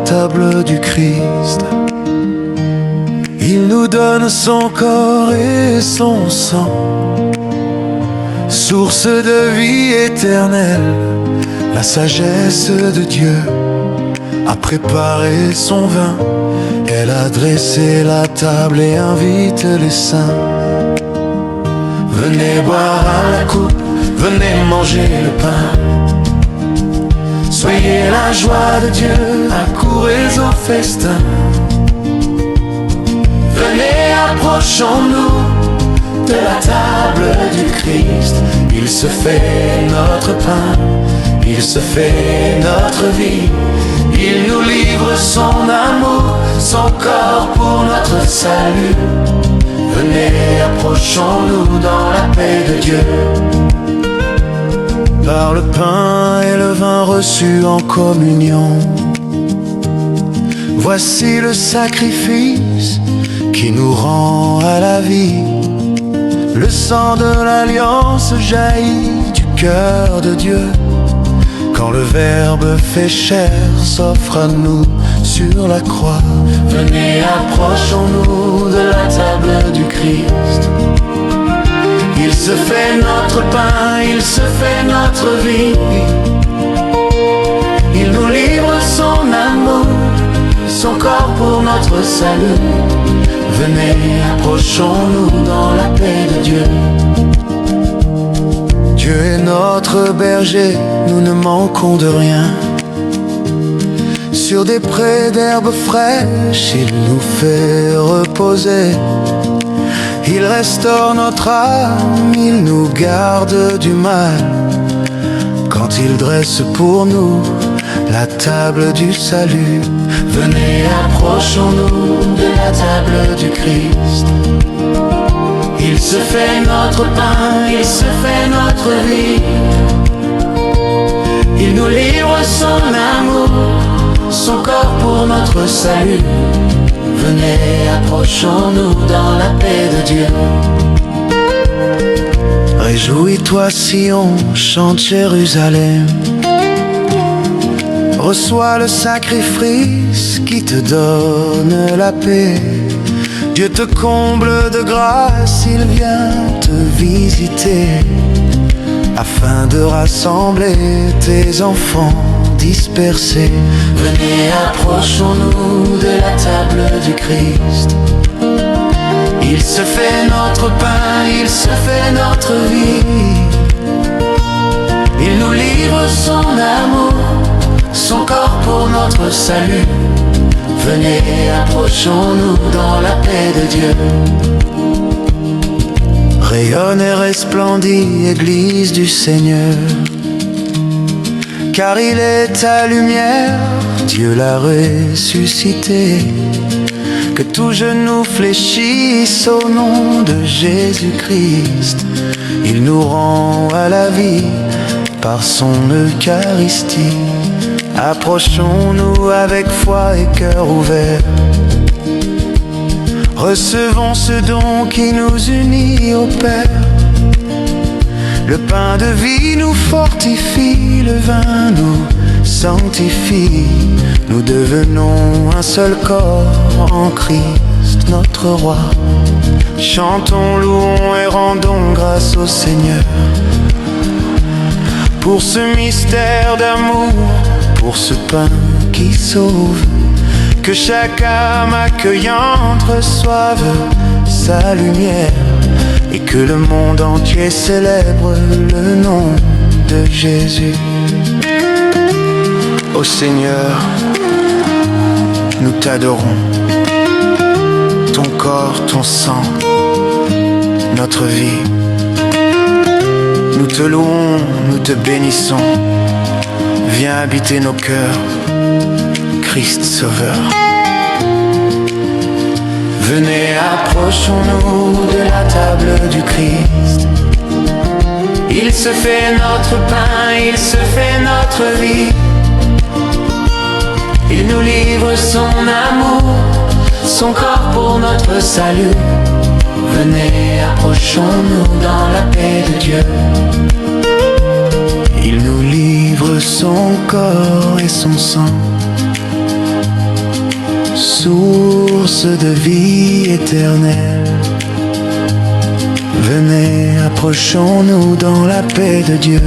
table du Christ. Il nous donne son corps et son sang, source de vie éternelle. La sagesse de Dieu a préparé son vin. Elle a dressé la table et invite les saints. Venez boire à la coupe, venez manger le pain. Soyez la joie de Dieu, accourez au festin. Venez, approchons-nous de la table du Christ. Il se fait notre pain, il se fait notre vie. Il nous livre son amour, son corps pour notre salut. Venez, approchons-nous dans la paix de Dieu. Par le pain et le vin reçus en communion, voici le sacrifice qui nous rend à la vie. Le sang de l'alliance jaillit du cœur de Dieu. Quand le Verbe fait chair s'offre à nous sur la croix. Venez, approchons-nous de la table du Christ. Il se fait notre pain, il se fait notre vie. Il nous livre son amour, son corps pour notre salut. Venez, approchons-nous dans la paix de Dieu. Dieu est notre berger, nous ne manquons de rien. Sur des prés d'herbes fraîches, il nous fait reposer. Il restaure notre âme, il nous garde du mal. Quand il dresse pour nous la table du salut. Venez, approchons-nous de la table du Christ. Il se fait notre pain, il se fait notre vie. Il nous livre son amour, son corps pour notre salut. Venez, approchons-nous dans la paix de Dieu. Réjouis-toi Sion, chante Jérusalem. Reçois le sacrifice qui te donne la paix. Dieu te comble de grâce, il vient te visiter, afin de rassembler tes enfants dispersés. Venez, approchons-nous de la table du Christ. Il se fait notre pain, il se fait notre vie. Il nous livre son amour, son corps pour notre salut. Venez, approchons-nous dans la paix de Dieu. Rayonne et resplendit, Église du Seigneur, car il est ta lumière, Dieu l'a ressuscité. Que tout genou fléchisse au nom de Jésus-Christ. Il nous rend à la vie par son Eucharistie. Approchons-nous avec foi et cœur ouvert. Recevons ce don qui nous unit au Père. Le pain de vie nous fortifie, le vin nous sanctifie. Nous devenons un seul corps en Christ, notre roi. Chantons, louons et rendons grâce au Seigneur pour ce mystère d'amour, pour ce pain qui sauve. Que chaque âme accueillante reçoive sa lumière et que le monde entier célèbre le nom de Jésus. Ô Seigneur, nous t'adorons, ton corps, ton sang, notre vie. Nous te louons, nous te bénissons. Viens habiter nos cœurs, Christ Sauveur. Venez, approchons-nous de la table du Christ. Il se fait notre pain, il se fait notre vie. Il nous livre son amour, son corps pour notre salut. Venez, approchons-nous dans la paix de Dieu. Il nous livre son corps et son sang, source de vie éternelle. Venez, approchons-nous dans la paix de Dieu.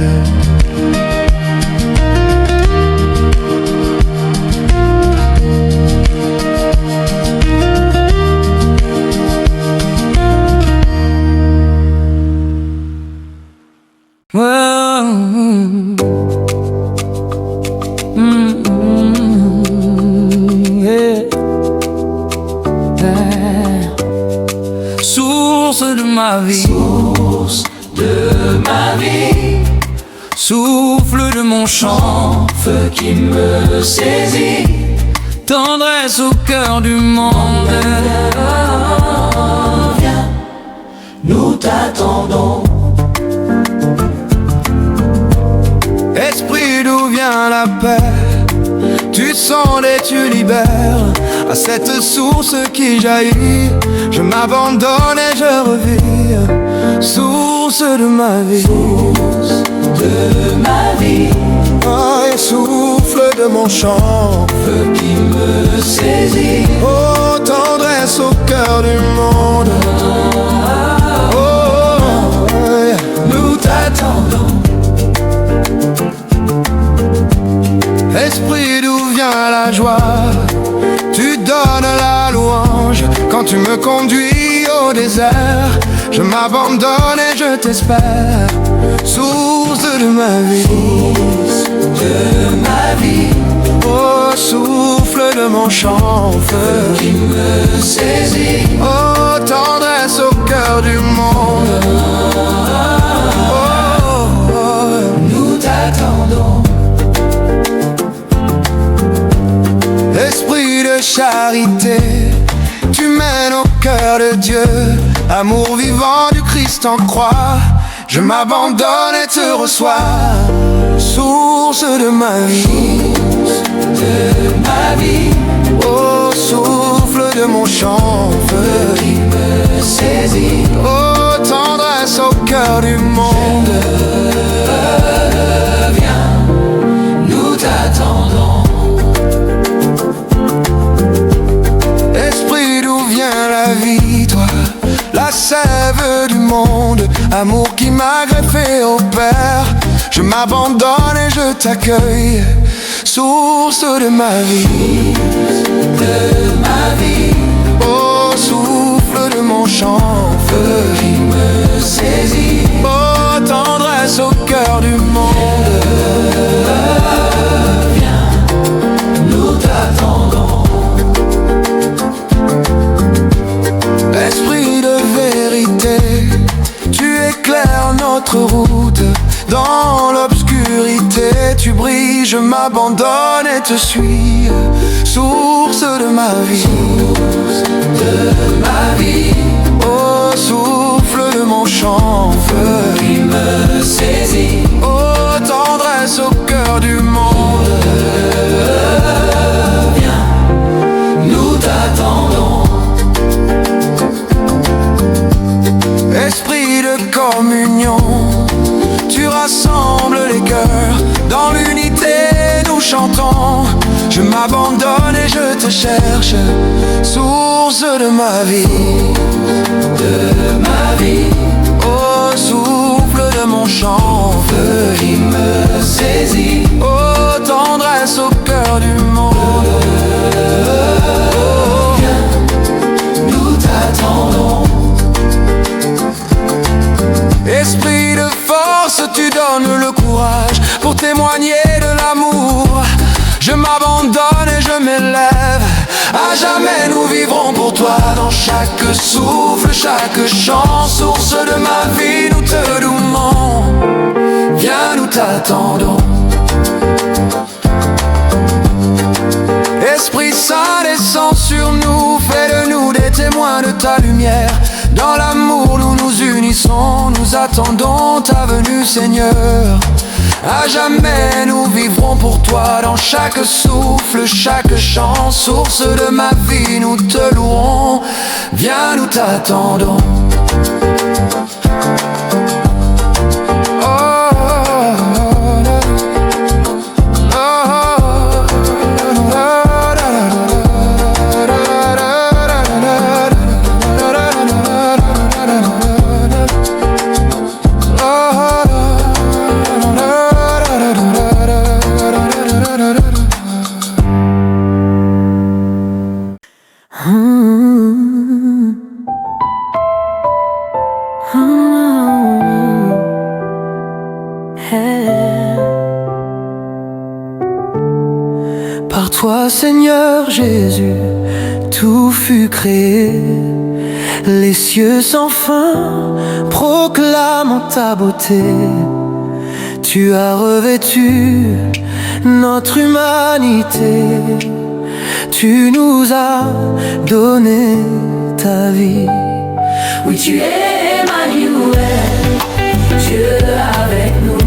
Source de ma vie, source de ma vie, souffle de mon chant, feu qui me saisit, tendresse au cœur du monde. Viens, nous t'attendons. Esprit, d'où vient la paix? Tu sondes et tu libères. À cette source qui jaillit, je m'abandonne et je revire. Source de ma vie, Source de ma vie, oh, et souffle de mon chant, feu qui me saisit, oh, tendresse au cœur du monde. Oh, yeah. nous t'attendons. Esprit, d'où vient la joie? Tu donnes la louange quand tu me conduis au désert. Je m'abandonne et je t'espère. Source de ma vie, Source de ma vie, oh, souffle de mon chant, feu qui me saisit, oh, tendresse au cœur du monde. Oh, oh, nous t'attendons. Esprit de charité, tu mènes au cœur de Dieu. Amour vivant du Christ en croix, je m'abandonne et te reçois. Source de ma vie, De ma vie, oh, souffle de mon chant, feu qui me saisit, oh, tendresse au cœur du monde. nous t'attendons. Esprit, d'où vient la vie, toi, la sève du monde, amour qui m'a greffé au Père. Je m'abandonne et je t'accueille, source de ma vie, De ma vie, oh, souffle de mon chant, feu qui me saisit, oh, tendresse au cœur du monde. nous t'attendons. Esprit de vérité, tu éclaires notre route. Dans l'obscurité, tu brilles, je m'abandonne et te suis. Source de ma vie, De ma vie, oh, souffle de mon chant, feu qui me saisit, oh, tendresse au cœur du monde. nous t'attendons. Esprit de communion, tu rassembles les cœurs. Dans l'unité nous chantons. Je m'abandonne et je te cherche. Source de ma vie, De ma vie, oh, souffle de mon chant, feu qui me saisit, oh, tendresse au cœur du monde. nous t'attendons. Esprit de force, tu donnes le courage pour témoigner de l'amour. Je m'abandonne et je m'élève. À jamais nous vivrons pour toi. Dans chaque souffle, chaque chant, source de ma vie, nous te louons. Viens, nous t'attendons. Esprit Saint, descend sur nous, fais de nous des témoins de ta lumière. Dans l'amour nous nous unissons, nous attendons ta venue, Seigneur. À jamais nous vivrons pour toi. Dans chaque souffle, chaque chant, source de ma vie, nous te louerons. Viens, nous t'attendons. Par toi, Seigneur Jésus, tout fut créé. Les cieux sans fin proclament ta beauté. Tu as revêtu notre humanité. Tu nous as donné ta vie. Oui, tu es Emmanuel, Dieu avec nous.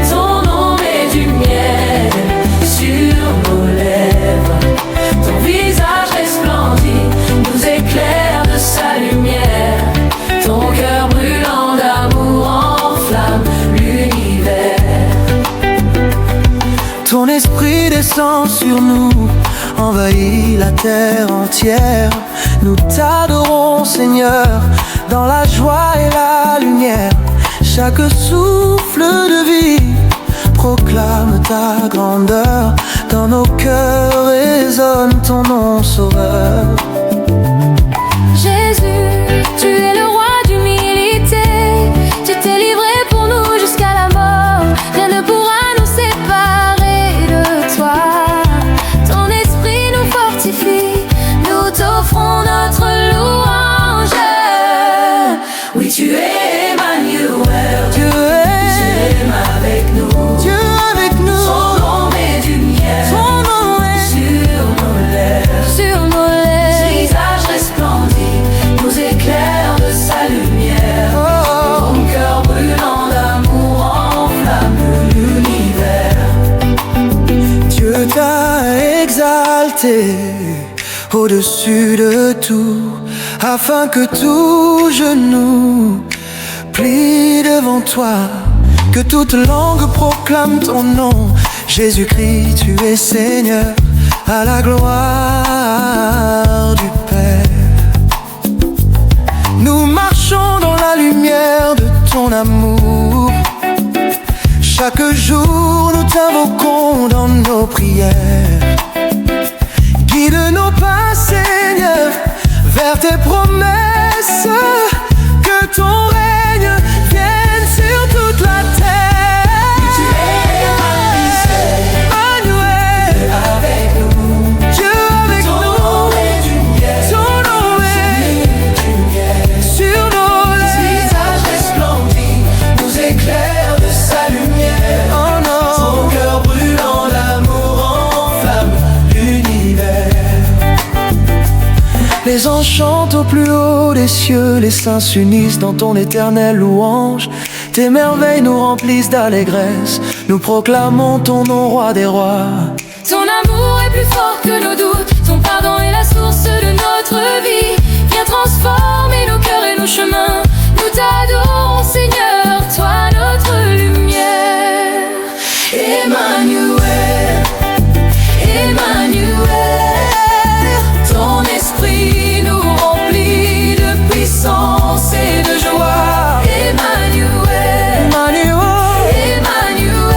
Ton nom est du miel sur nos lèvres. Ton visage resplendit, nous éclaire de sa lumière. Ton cœur brûlant d'amour enflamme l'univers. Ton esprit descend sur nous, envahit la terre entière. Nous t'adorons, Seigneur, dans la joie et la lumière. Chaque souffle de vie proclame ta grandeur. Dans nos cœurs résonne ton nom sauveur. Jésus, tu es le roi d'humilité. Tu t'es livré pour nous jusqu'à la mort. Rien ne pourra nous séparer de toi. Ton esprit nous fortifie, nous t'offrons notre louange. Oui, tu es Emmanuel, Dieu est avec nous. Dieu avec nous. Son nom est du miel Son nom est sur nos lèvres. Sur nos Son lèvres, visage resplendit, nous éclaire de sa lumière. oh, Ton cœur brûlant d'amour enflamme l'univers. Dieu t'a exalté au-dessus de tout, afin que tout genou plie devant toi, que toute langue proclame ton nom. Jésus-Christ, tu es Seigneur, à la gloire du Père. Nous marchons dans la lumière de ton amour. Chaque jour nous t'invoquons dans nos prières. Guide nos pas, Seigneur, vers tes promesses. Que ton règne vienne sur toute la terre. Tu es Emmanuel, avec nous. Dieu avec Ton nom nous. est du miel Ton nom est sur nos Son lèvres. visage resplendit, nous éclaire de sa lumière. Oh Ton non, cœur brûlant d'amour enflamme l'univers. les anges chantent au plus haut des cieux, les saints s'unissent dans ton éternelle louange. Tes merveilles nous remplissent d'allégresse, nous proclamons ton nom, roi des rois. ton amour est plus fort que nos doutes. Ton pardon est la source de notre vie. Viens transformer nos cœurs et nos chemins. Nous t'adorons, Seigneur, toi notre lumière. Emmanuel, Emmanuel, ton esprit nous remplit de puissance et de joie. Emmanuel, Emmanuel, Emmanuel,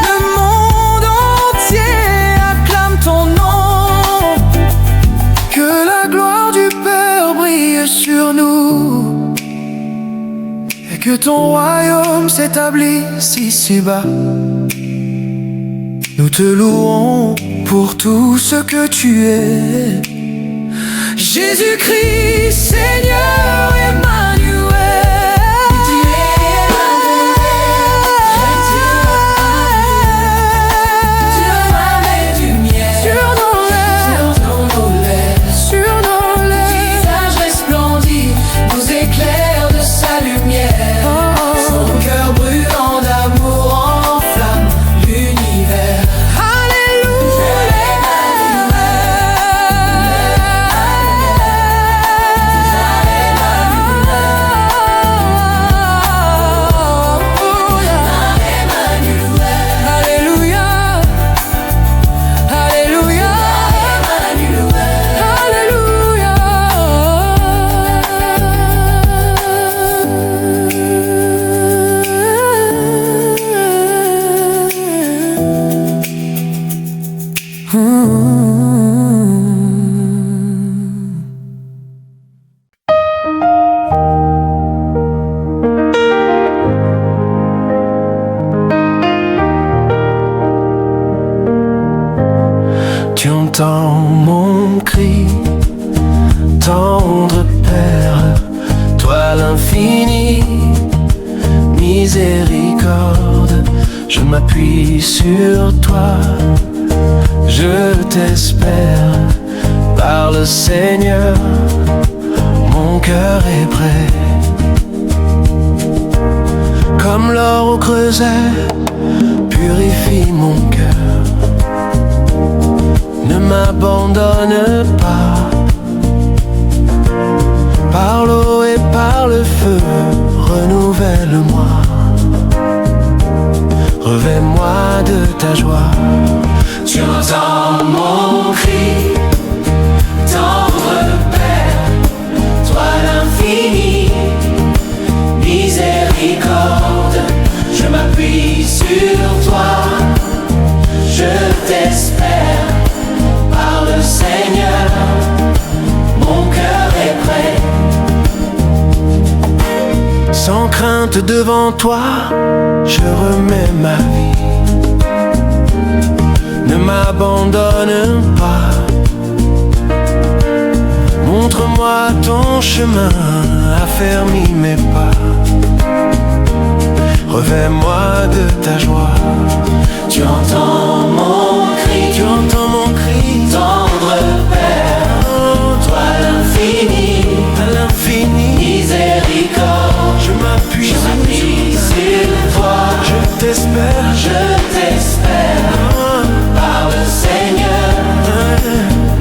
le monde entier acclame ton nom. Que la gloire du Père brille sur nous, et que ton royaume s'établisse ici-bas. Nous te louons pour tout ce que tu es. Jésus-Christ, Seigneur Emmanuel. Dieu avec du miel Sur nos lèvres, sur nos lèvres. sur nos lèvres. Visage resplendit, nous éclaire de sa lumière. Son cœur brûlant d'amour enflamme l'univers. Alléluia. cri. Tendre Père, toi l'infini, miséricorde, je m'appuie sur toi, je t'espère, parle Seigneur, mon cœur est prêt. Comme l'or au creuset, purifie mon cœur, ne m'abandonne pas. Par l'eau et par le feu, renouvelle-moi. Revêt-moi de ta joie. Tu entends mon cri, tendre Père, toi l'infini, miséricorde, je m'appuie sur toi, je t'espère, parle Seigneur, mon cœur est prêt. Sans crainte devant toi, je remets ma vie. Ne m'abandonne pas. Montre-moi ton chemin, affermis mes pas. Revêt-moi de ta joie. Tu entends mon cri, Tu entends mon cri, tendre Père, toi l'infini, à l'infini. miséricorde, Je m'appuie je m'appuie sur toi, je t'espère, je t'espère, parle Seigneur,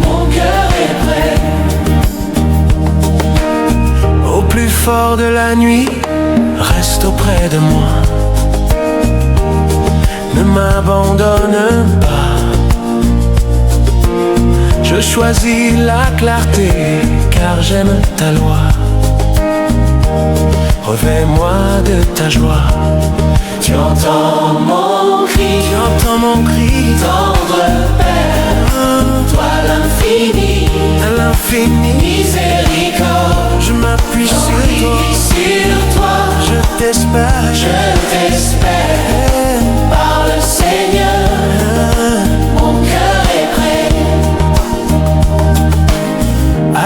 mon cœur est prêt. Au plus fort de la nuit, reste auprès de moi. Ne m'abandonne pas. Je choisis la clarté car j'aime ta loi. Revêt-moi de ta joie. Tu entends mon cri, Tu entends mon cri, tendre Père, toi l'infini, à l'infini. miséricorde, Je m'appuie sur toi, prie sur toi, je t'espère, je t'espère, parle Seigneur, mon cœur est prêt.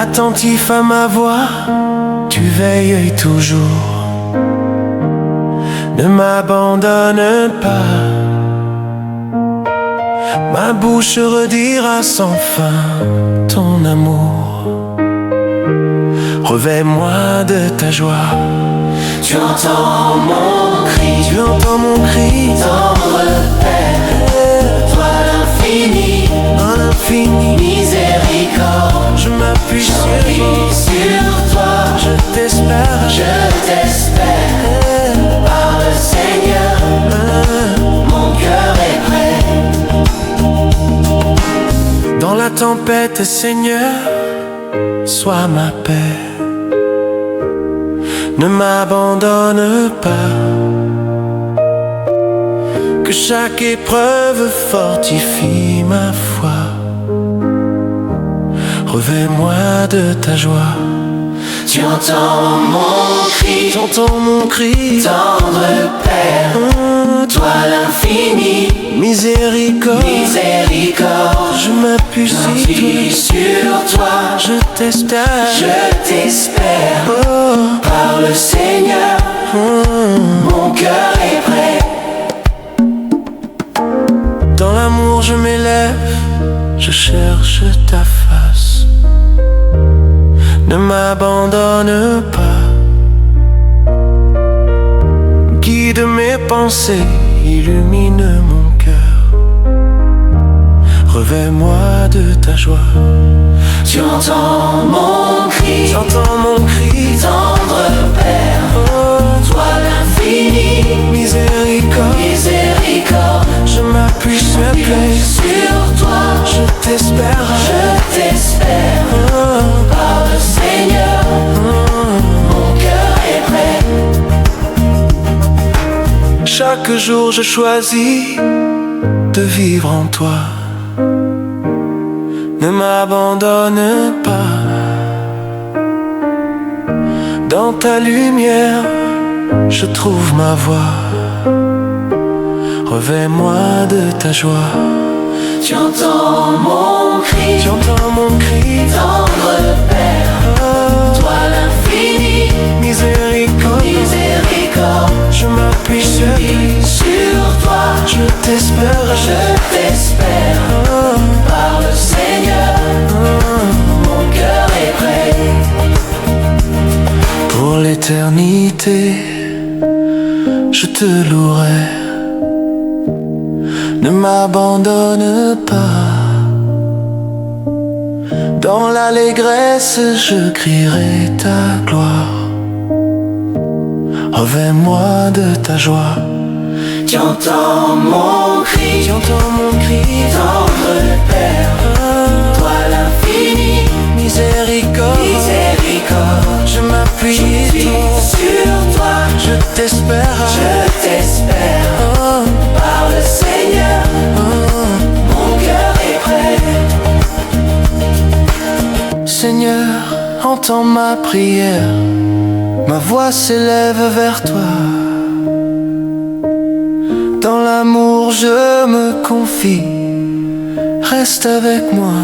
Attentif à ma voix, tu veilles toujours. Ne m'abandonne pas. Ma bouche redira sans fin ton amour. Revêt-moi de ta joie. Tu entends mon cri, Tu entends mon cri, tendre Père, toi l'infini, à l'infini. miséricorde, Je m'appuie sur toi, prie sur toi, je t'espère, je t'espère, parle Seigneur, mon cœur est prêt. Dans la tempête, Seigneur, sois ma paix. Ne m'abandonne pas. Que chaque épreuve fortifie ma foi. Revêt-moi de ta joie. Tu entends mon cri, Tu entends mon cri, tendre Père, toi l'infini, miséricorde. miséricorde, Je m'appuie sur prie toi, sur toi, je t'espère. je t'espère, Oh, parle Seigneur, mon cœur est prêt. dans l'amour je m'élève, je cherche ta face. Ne m'abandonne pas. Guide mes pensées, illumine mon cœur. Revêt-moi de ta joie. Tu entends mon cri, Tu entends mon cri, tendre Père, toi l'infini, miséricorde. miséricorde, Je m'appuie sur prie sur toi, je t'espère. je t'espère, parle Seigneur, mon cœur est prêt. Chaque jour je choisis de vivre en toi. Ne m'abandonne pas. Dans ta lumière, je trouve ma voie. Revêt-moi de ta joie. Tu entends mon cri, tu entends mon cri, tendre Père, oh, toi l'infini, miséricorde, miséricorde. je m'appuie sur Vis sur toi, je t'espère, je t'espère. oh, Parle Seigneur, oh. mon cœur est prêt. Pour l'éternité, je te louerai. Ne m'abandonne pas. Dans l'allégresse, je crierai ta gloire. Revêt-moi de ta joie. Tu entends mon cri, Tu entends mon cri, tendre Père, oh, toi l'infini, miséricorde, miséricorde. je m'appuie Vis sur toi, je t'espère, je t'espère. oh, Parle Seigneur, oh. mon cœur est prêt. Seigneur, entends ma prière, ma voix s'élève vers toi. Dans l'amour je me confie, reste avec moi,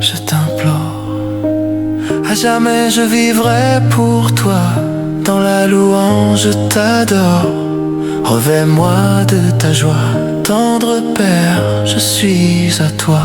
je t'implore. À jamais je vivrai pour toi, dans la louange je t'adore. Revêt-moi de ta joie, tendre Père, je suis à toi.